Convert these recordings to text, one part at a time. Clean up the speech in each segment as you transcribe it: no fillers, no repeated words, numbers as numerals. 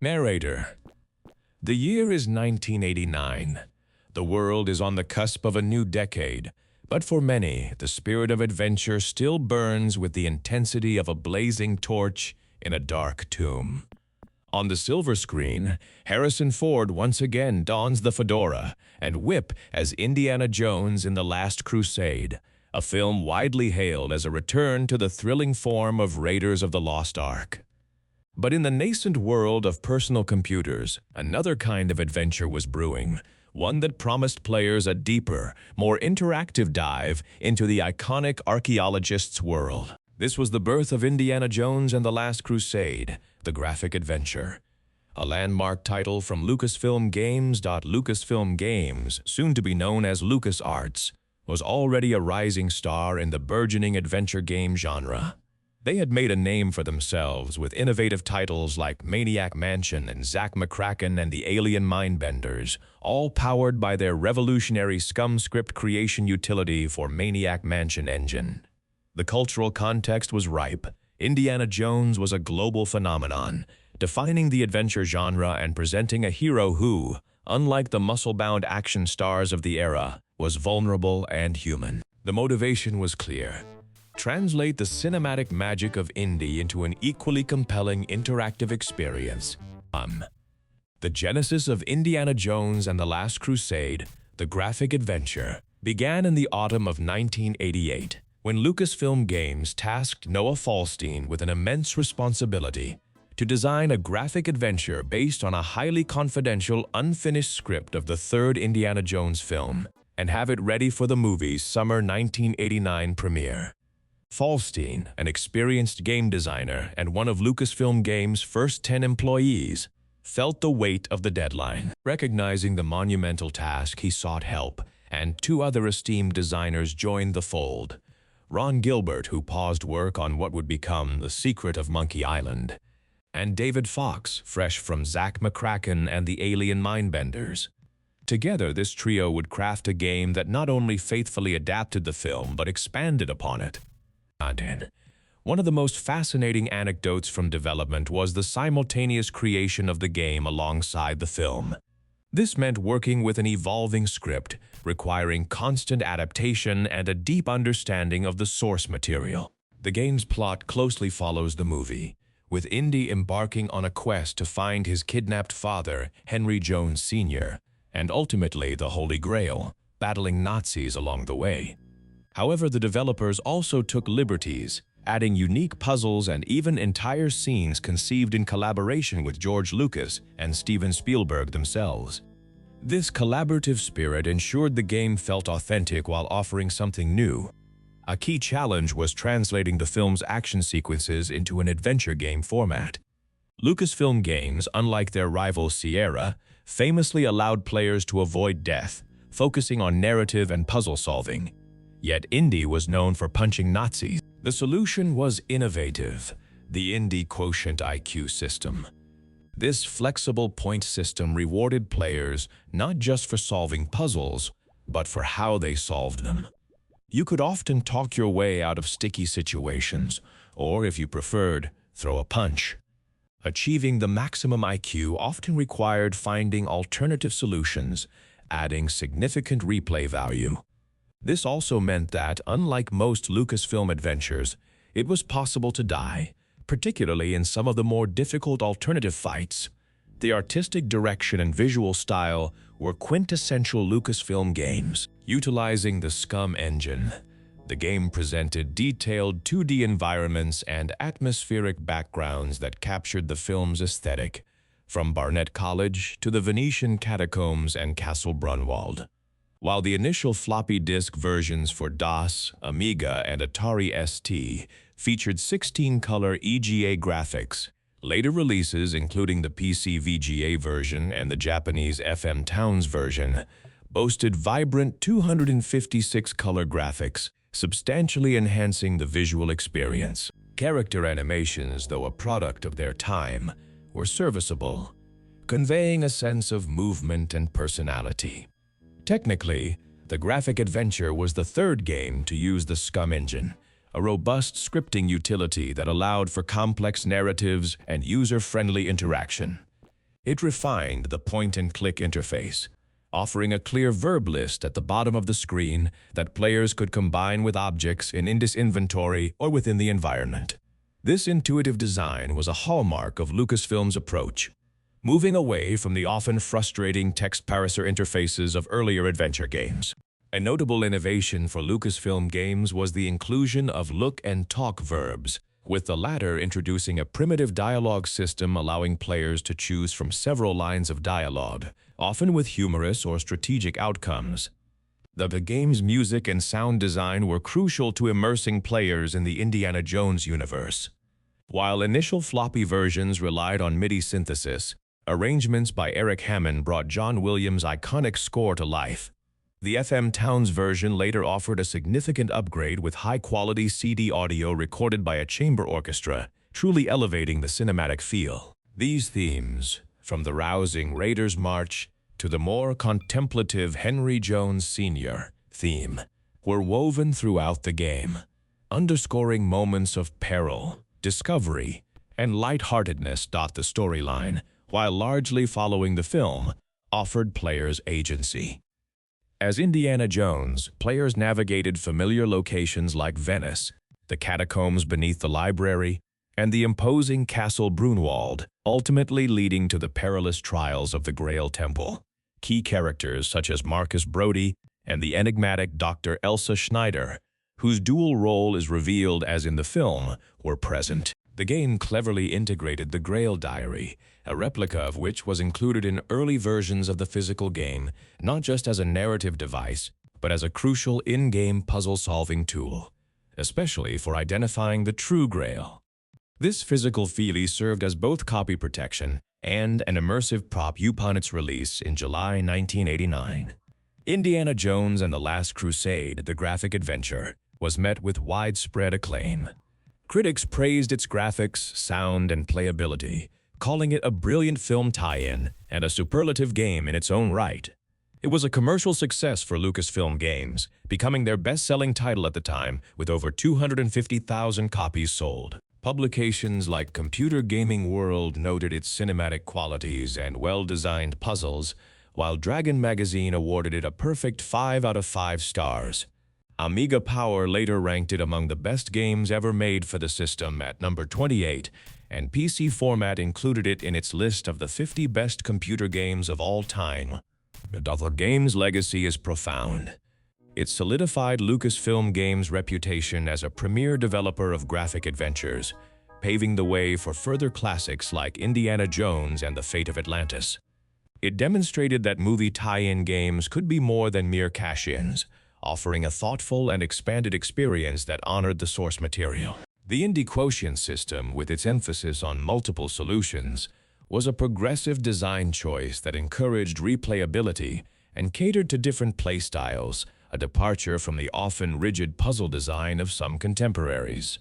Narrator. The year is 1989. The world is on the cusp of a new decade, but for many, the spirit of adventure still burns with the intensity of a blazing torch in a dark tomb. On the silver screen, Harrison Ford once again dons the fedora and whip as Indiana Jones in The Last Crusade, a film widely hailed as a return to the thrilling form of Raiders of the Lost Ark. But in the nascent world of personal computers, another kind of adventure was brewing, one that promised players a deeper, more interactive dive into the iconic archaeologist's world. This was the birth of Indiana Jones and the Last Crusade, the graphic adventure. A landmark title from Lucasfilm Games. Lucasfilm Games, soon to be known as LucasArts, was already a rising star in the burgeoning adventure game genre. They had made a name for themselves with innovative titles like Maniac Mansion and Zack McCracken and the Alien Mindbenders, all powered by their revolutionary SCUM script creation utility for Maniac Mansion engine. The cultural context was ripe. Indiana Jones was a global phenomenon, defining the adventure genre and presenting a hero who, unlike the muscle-bound action stars of the era, was vulnerable and human. The motivation was clear. Translate the cinematic magic of Indy into an equally compelling interactive experience. The genesis of Indiana Jones and the Last Crusade, the graphic adventure, began in the autumn of 1988, when Lucasfilm Games tasked Noah Falstein with an immense responsibility to design a graphic adventure based on a highly confidential, unfinished script of the third Indiana Jones film, and have it ready for the movie's summer 1989 premiere. Falstein, an experienced game designer and one of Lucasfilm Games' first 10 employees, felt the weight of the deadline. Recognizing the monumental task, he sought help, and two other esteemed designers joined the fold. Ron Gilbert, who paused work on what would become The Secret of Monkey Island, and David Fox, fresh from Zack McCracken and the Alien Mindbenders. Together, this trio would craft a game that not only faithfully adapted the film but expanded upon it. One of the most fascinating anecdotes from development was the simultaneous creation of the game alongside the film. This meant working with an evolving script, requiring constant adaptation and a deep understanding of the source material. The game's plot closely follows the movie, with Indy embarking on a quest to find his kidnapped father, Henry Jones Sr., and ultimately the Holy Grail, battling Nazis along the way. However, the developers also took liberties, adding unique puzzles and even entire scenes conceived in collaboration with George Lucas and Steven Spielberg themselves. This collaborative spirit ensured the game felt authentic while offering something new. A key challenge was translating the film's action sequences into an adventure game format. Lucasfilm Games, unlike their rival Sierra, famously allowed players to avoid death, focusing on narrative and puzzle solving. Yet Indy was known for punching Nazis. The solution was innovative, the Indy Quotient IQ system. This flexible point system rewarded players not just for solving puzzles, but for how they solved them. You could often talk your way out of sticky situations, or if you preferred, throw a punch. Achieving the maximum IQ often required finding alternative solutions, adding significant replay value. This also meant that, unlike most Lucasfilm adventures, it was possible to die, particularly in some of the more difficult alternative fights. The artistic direction and visual style were quintessential Lucasfilm games. Utilizing the SCUM engine, the game presented detailed 2D environments and atmospheric backgrounds that captured the film's aesthetic, from Barnett College to the Venetian catacombs and Castle Brunwald. While the initial floppy disk versions for DOS, Amiga, and Atari ST featured 16-color EGA graphics, later releases, including the PC VGA version and the Japanese FM Towns version, boasted vibrant 256-color graphics, substantially enhancing the visual experience. Character animations, though a product of their time, were serviceable, conveying a sense of movement and personality. Technically, the graphic adventure was the third game to use the SCUM engine, a robust scripting utility that allowed for complex narratives and user-friendly interaction. It refined the point-and-click interface, offering a clear verb list at the bottom of the screen that players could combine with objects in this inventory or within the environment. This intuitive design was a hallmark of Lucasfilm's approach, moving away from the often frustrating text parser interfaces of earlier adventure games. A notable innovation for Lucasfilm games was the inclusion of look and talk verbs, with the latter introducing a primitive dialogue system allowing players to choose from several lines of dialogue, often with humorous or strategic outcomes. The game's music and sound design were crucial to immersing players in the Indiana Jones universe. While initial floppy versions relied on MIDI synthesis, arrangements by Eric Hammond brought John Williams' iconic score to life. The FM Towns version later offered a significant upgrade with high-quality CD audio recorded by a chamber orchestra, truly elevating the cinematic feel. These themes, from the rousing Raiders March to the more contemplative Henry Jones Sr. theme, were woven throughout the game, underscoring moments of peril, discovery, and lightheartedness. The storyline, while largely following the film, offered players agency. As Indiana Jones, players navigated familiar locations like Venice, the catacombs beneath the library, and the imposing Castle Brunwald, ultimately leading to the perilous trials of the Grail Temple. Key characters such as Marcus Brody and the enigmatic Dr. Elsa Schneider, whose dual role is revealed as in the film, were present. The game cleverly integrated the Grail Diary, a replica of which was included in early versions of the physical game, not just as a narrative device, but as a crucial in-game puzzle-solving tool, especially for identifying the true Grail. This physical feature served as both copy protection and an immersive prop upon its release in July 1989. Indiana Jones and the Last Crusade, the graphic adventure, was met with widespread acclaim. Critics praised its graphics, sound, and playability, calling it a brilliant film tie-in and a superlative game in its own right. It was a commercial success for Lucasfilm Games, becoming their best-selling title at the time with over 250,000 copies sold. Publications like Computer Gaming World noted its cinematic qualities and well-designed puzzles, while Dragon Magazine awarded it a perfect 5 out of 5 stars. Amiga Power later ranked it among the best games ever made for the system at number 28, and PC Format included it in its list of the 50 best computer games of all time. The game's legacy is profound. It solidified Lucasfilm Games' reputation as a premier developer of graphic adventures, paving the way for further classics like Indiana Jones and the Fate of Atlantis. It demonstrated that movie tie-in games could be more than mere cash-ins, offering a thoughtful and expanded experience that honored the source material. The Indie Quotient system, with its emphasis on multiple solutions, was a progressive design choice that encouraged replayability and catered to different playstyles, a departure from the often rigid puzzle design of some contemporaries.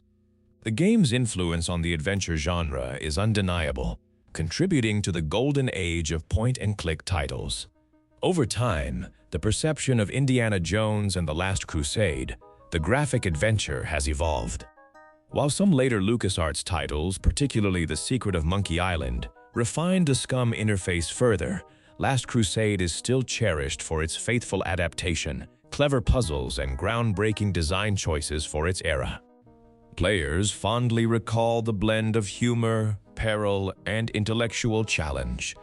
The game's influence on the adventure genre is undeniable, contributing to the golden age of point-and-click titles. Over time, the perception of Indiana Jones and the Last Crusade, the graphic adventure, has evolved. While some later LucasArts titles, particularly The Secret of Monkey Island, refined the SCUM interface further, Last Crusade is still cherished for its faithful adaptation, clever puzzles, and groundbreaking design choices for its era. Players fondly recall the blend of humor, peril, and intellectual challenge,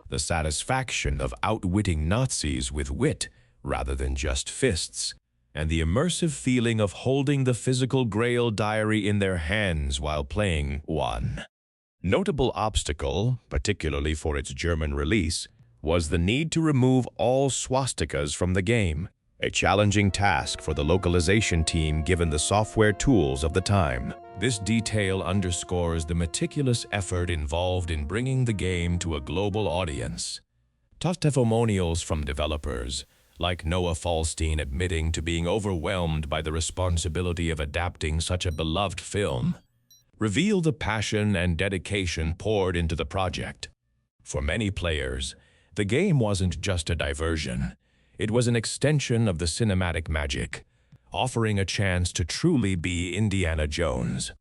the satisfaction of outwitting Nazis with wit rather than just fists, and the immersive feeling of holding the physical Grail Diary in their hands while playing one. Notable obstacle, particularly for its German release, was the need to remove all swastikas from the game, a challenging task for the localization team given the software tools of the time. This detail underscores the meticulous effort involved in bringing the game to a global audience. Testimonials from developers, like Noah Falstein admitting to being overwhelmed by the responsibility of adapting such a beloved film, reveal the passion and dedication poured into the project. For many players, the game wasn't just a diversion. It was an extension of the cinematic magic, offering a chance to truly be Indiana Jones.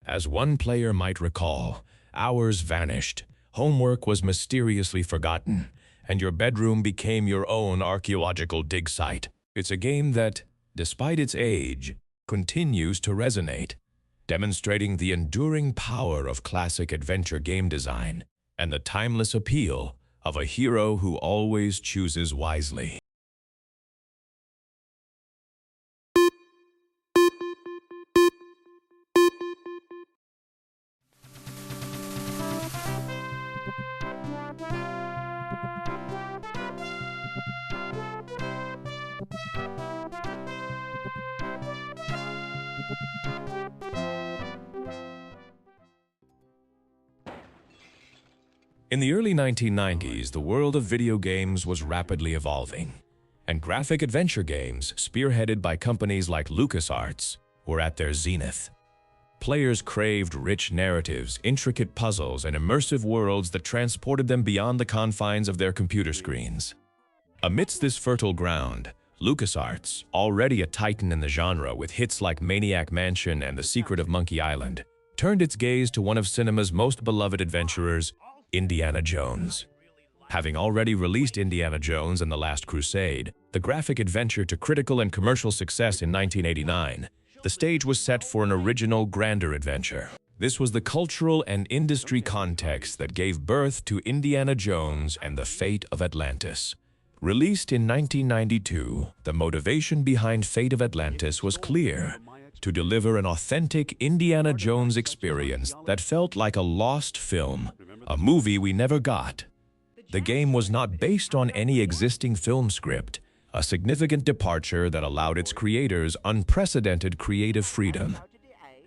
As one player might recall, hours vanished, homework was mysteriously forgotten, and your bedroom became your own archaeological dig site. It's a game that, despite its age, continues to resonate, demonstrating the enduring power of classic adventure game design and the timeless appeal of a hero who always chooses wisely. In the early 1990s, the world of video games was rapidly evolving, and graphic adventure games, spearheaded by companies like LucasArts, were at their zenith. Players craved rich narratives, intricate puzzles, and immersive worlds that transported them beyond the confines of their computer screens. Amidst this fertile ground, LucasArts, already a titan in the genre with hits like Maniac Mansion and The Secret of Monkey Island, turned its gaze to one of cinema's most beloved adventurers, Indiana Jones. Having already released Indiana Jones and the Last Crusade, the graphic adventure to critical and commercial success in 1989, the stage was set for an original, grander adventure. This was the cultural and industry context that gave birth to Indiana Jones and the Fate of Atlantis. Released in 1992, the motivation behind Fate of Atlantis was clear: to deliver an authentic Indiana Jones experience that felt like a lost film, a movie we never got. The game was not based on any existing film script, a significant departure that allowed its creators unprecedented creative freedom.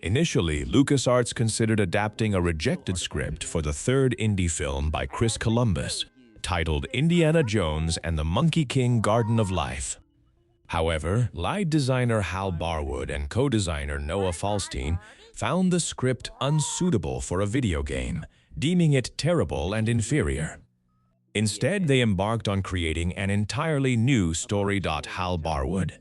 Initially, LucasArts considered adapting a rejected script for the third indie film by Chris Columbus, titled Indiana Jones and the Monkey King Garden of Life. However, lead designer Hal Barwood and co-designer Noah Falstein found the script unsuitable for a video game, deeming it terrible and inferior. Instead, they embarked on creating an entirely new story. Hal Barwood,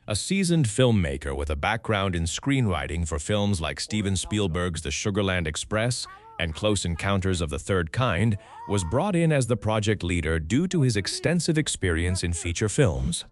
a seasoned filmmaker with a background in screenwriting for films like Steven Spielberg's The Sugarland Express and Close Encounters of the Third Kind, was brought in as the project leader due to his extensive experience in feature films.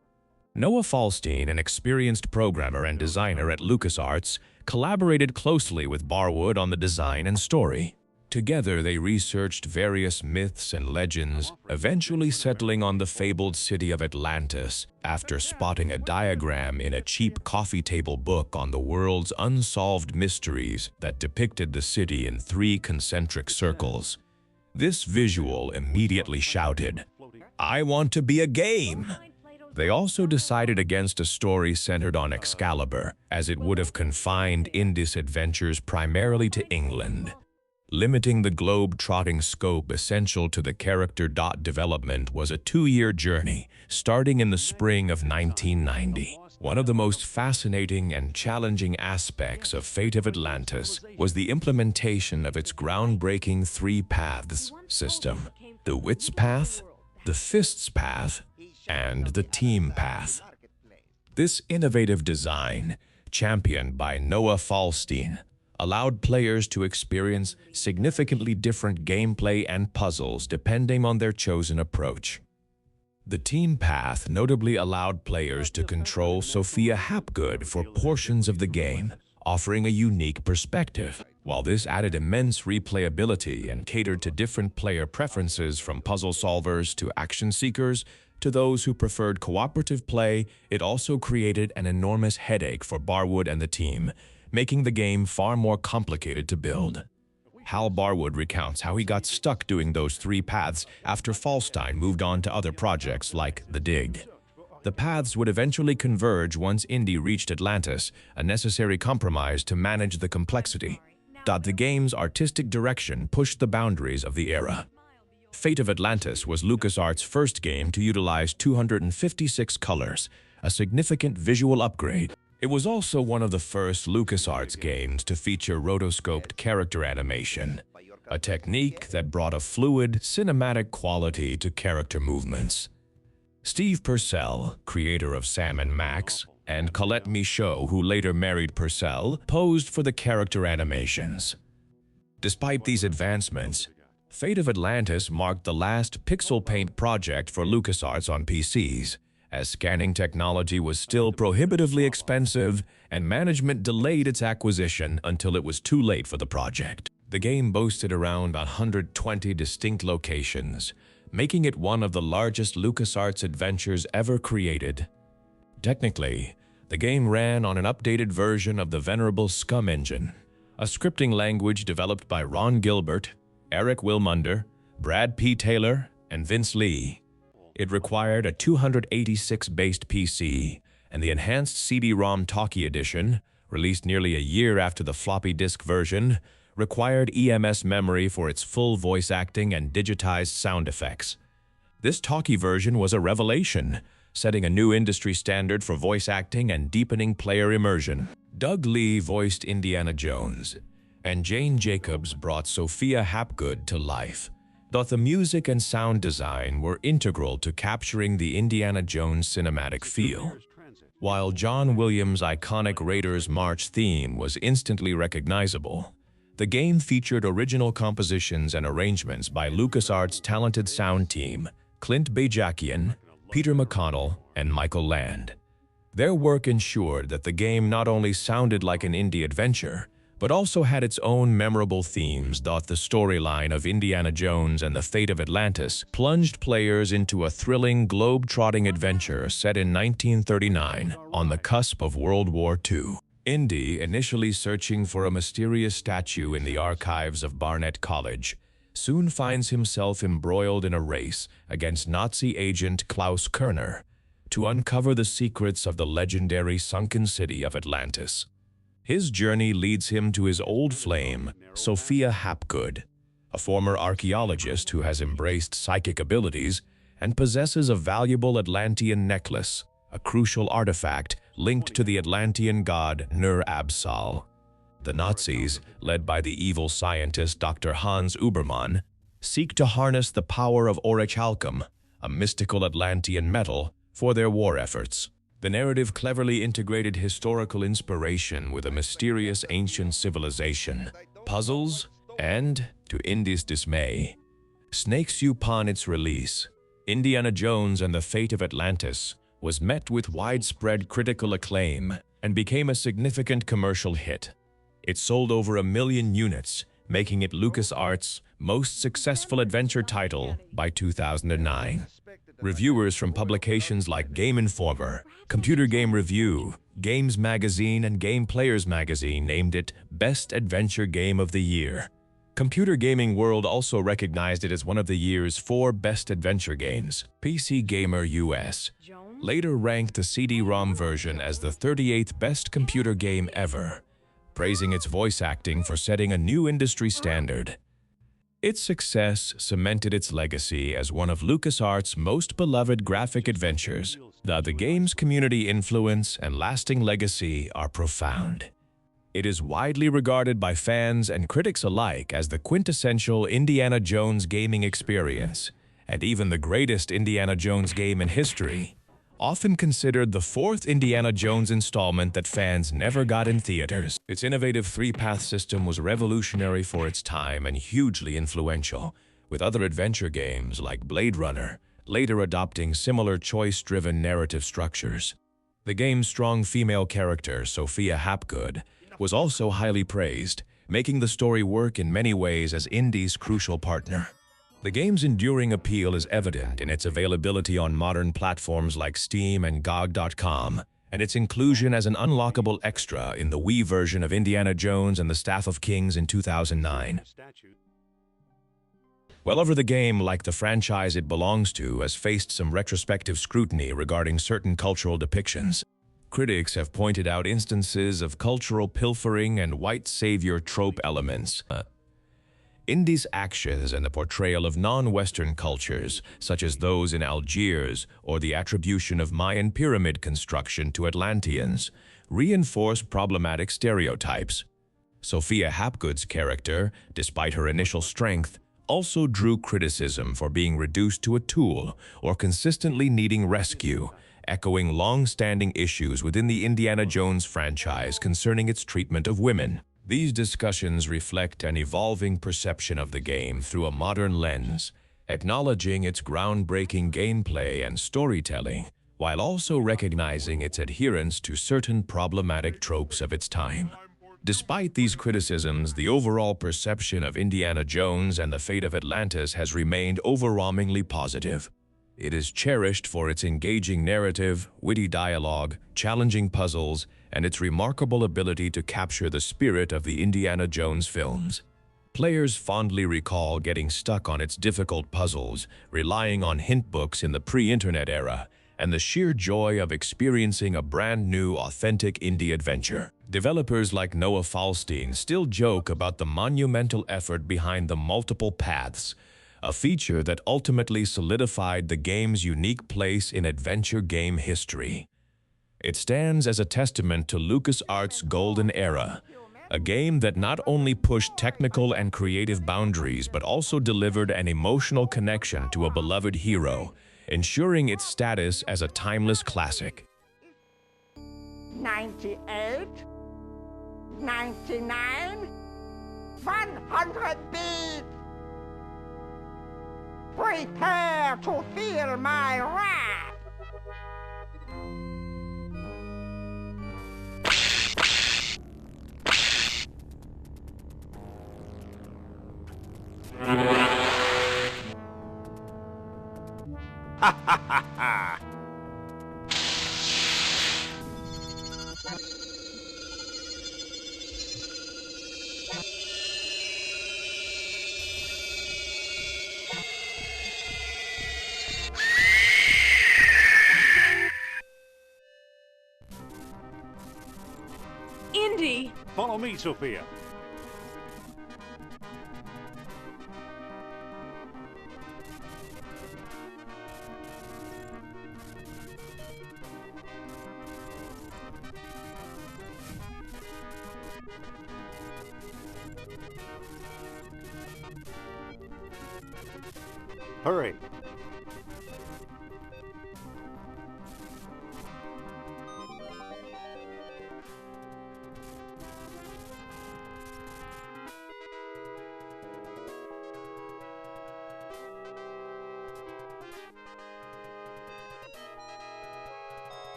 Noah Falstein, an experienced programmer and designer at LucasArts, collaborated closely with Barwood on the design and story. Together, they researched various myths and legends, eventually settling on the fabled city of Atlantis after spotting a diagram in a cheap coffee table book on the world's unsolved mysteries that depicted the city in 3 concentric circles. This visual immediately shouted, "I want to be a game!" They also decided against a story centered on Excalibur, as it would have confined Indus adventures primarily to England, limiting the globe-trotting scope essential to the character. Development was a 2-year journey, starting in the spring of 1990. One of the most fascinating and challenging aspects of Fate of Atlantis was the implementation of its groundbreaking 3 paths system: the Wits path, the Fists path, and the Team path. This innovative design, championed by Noah Falstein, allowed players to experience significantly different gameplay and puzzles depending on their chosen approach. The Team path notably allowed players to control Sophia Hapgood for portions of the game, offering a unique perspective. While this added immense replayability and catered to different player preferences from puzzle solvers to action seekers to those who preferred cooperative play, it also created an enormous headache for Barwood and the team, making the game far more complicated to build. Hal Barwood recounts how he got stuck doing those 3 paths after Falstein moved on to other projects like The Dig. The paths would eventually converge once Indy reached Atlantis, a necessary compromise to manage the complexity. The game's artistic direction pushed the boundaries of the era. Fate of Atlantis was LucasArts' first game to utilize 256 colors, a significant visual upgrade. It was also one of the first LucasArts games to feature rotoscoped character animation, a technique that brought a fluid, cinematic quality to character movements. Steve Purcell, creator of Sam and Max, and Colette Michaud, who later married Purcell, posed for the character animations. Despite these advancements, Fate of Atlantis marked the last pixel paint project for LucasArts on PCs, as scanning technology was still prohibitively expensive and management delayed its acquisition until it was too late for the project. The game boasted around 120 distinct locations, making it one of the largest LucasArts adventures ever created. Technically, the game ran on an updated version of the venerable Scum engine, a scripting language developed by Ron Gilbert, Eric Wilmunder, Brad P. Taylor, and Vince Lee. It required a 286-based PC, and the enhanced CD-ROM Talkie Edition, released nearly a year after the floppy disk version, required EMS memory for its full voice acting and digitized sound effects. This Talkie version was a revelation, setting a new industry standard for voice acting and deepening player immersion. Doug Lee voiced Indiana Jones, and Jane Jacobs brought Sophia Hapgood to life. Though the music and sound design were integral to capturing the Indiana Jones cinematic feel. While John Williams' iconic Raiders March theme was instantly recognizable, the game featured original compositions and arrangements by LucasArts' talented sound team, Clint Bajakian, Peter McConnell, and Michael Land. Their work ensured that the game not only sounded like an indie adventure, but also had its own memorable themes. The storyline of Indiana Jones and the Fate of Atlantis plunged players into a thrilling, globe-trotting adventure set in 1939 on the cusp of World War II. Indy, initially searching for a mysterious statue in the archives of Barnett College, soon finds himself embroiled in a race against Nazi agent Klaus Kerner to uncover the secrets of the legendary sunken city of Atlantis. His journey leads him to his old flame, Sophia Hapgood, a former archaeologist who has embraced psychic abilities and possesses a valuable Atlantean necklace, a crucial artifact linked to the Atlantean god Nur-Absal. The Nazis, led by the evil scientist Dr. Hans Ubermann, seek to harness the power of orichalcum, a mystical Atlantean metal, for their war efforts. The narrative cleverly integrated historical inspiration with a mysterious ancient civilization, puzzles, and, to Indy's dismay, snakes upon its release. Indiana Jones and the Fate of Atlantis was met with widespread critical acclaim and became a significant commercial hit. It sold over 1 million units, making it LucasArts' most successful adventure title by 2009. Reviewers from publications like Game Informer, Computer Game Review, Games Magazine, and Game Players Magazine named it Best Adventure Game of the Year. Computer Gaming World also recognized it as one of the year's 4 best adventure games. PC Gamer US later ranked the CD-ROM version as the 38th best computer game ever, praising its voice acting for setting a new industry standard. Its success cemented its legacy as one of LucasArts' most beloved graphic adventures. The game's community influence and lasting legacy are profound. It is widely regarded by fans and critics alike as the quintessential Indiana Jones gaming experience, and even the greatest Indiana Jones game in history, often considered the 4th Indiana Jones installment that fans never got in theaters. Its innovative 3-path system was revolutionary for its time and hugely influential, with other adventure games like Blade Runner later adopting similar choice-driven narrative structures. The game's strong female character, Sophia Hapgood, was also highly praised, making the story work in many ways as Indy's crucial partner. The game's enduring appeal is evident in its availability on modern platforms like Steam and GOG.com, and its inclusion as an unlockable extra in the Wii version of Indiana Jones and the Staff of Kings in 2009. However, the game, like the franchise it belongs to, has faced some retrospective scrutiny regarding certain cultural depictions. Critics have pointed out instances of cultural pilfering and white savior trope elements. Indy's actions and the portrayal of non-Western cultures, such as those in Algiers or the attribution of Mayan pyramid construction to Atlanteans, reinforce problematic stereotypes. Sophia Hapgood's character, despite her initial strength, also drew criticism for being reduced to a tool or consistently needing rescue, echoing long-standing issues within the Indiana Jones franchise concerning its treatment of women. These discussions reflect an evolving perception of the game through a modern lens, acknowledging its groundbreaking gameplay and storytelling, while also recognizing its adherence to certain problematic tropes of its time. Despite these criticisms, the overall perception of Indiana Jones and the Fate of Atlantis has remained overwhelmingly positive. It is cherished for its engaging narrative, witty dialogue, challenging puzzles, and its remarkable ability to capture the spirit of the Indiana Jones films. Players fondly recall getting stuck on its difficult puzzles, relying on hint books in the pre-internet era, and the sheer joy of experiencing a brand new, authentic indie adventure. Developers like Noah Falstein still joke about the monumental effort behind the multiple paths, a feature that ultimately solidified the game's unique place in adventure game history. It stands as a testament to LucasArts' golden era, a game that not only pushed technical and creative boundaries but also delivered an emotional connection to a beloved hero, ensuring its status as a timeless classic. 98, 99, 100 beats. Prepare to feel my wrath. Ha ha ha ha! Indy! Follow me, Sophia. Hurry.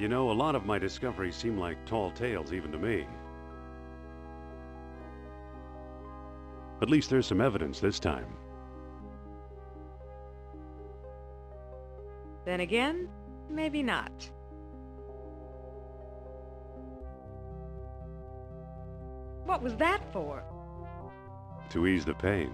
You know, a lot of my discoveries seem like tall tales even to me. At least there's some evidence this time. Then again, maybe not. What was that for? To ease the pain.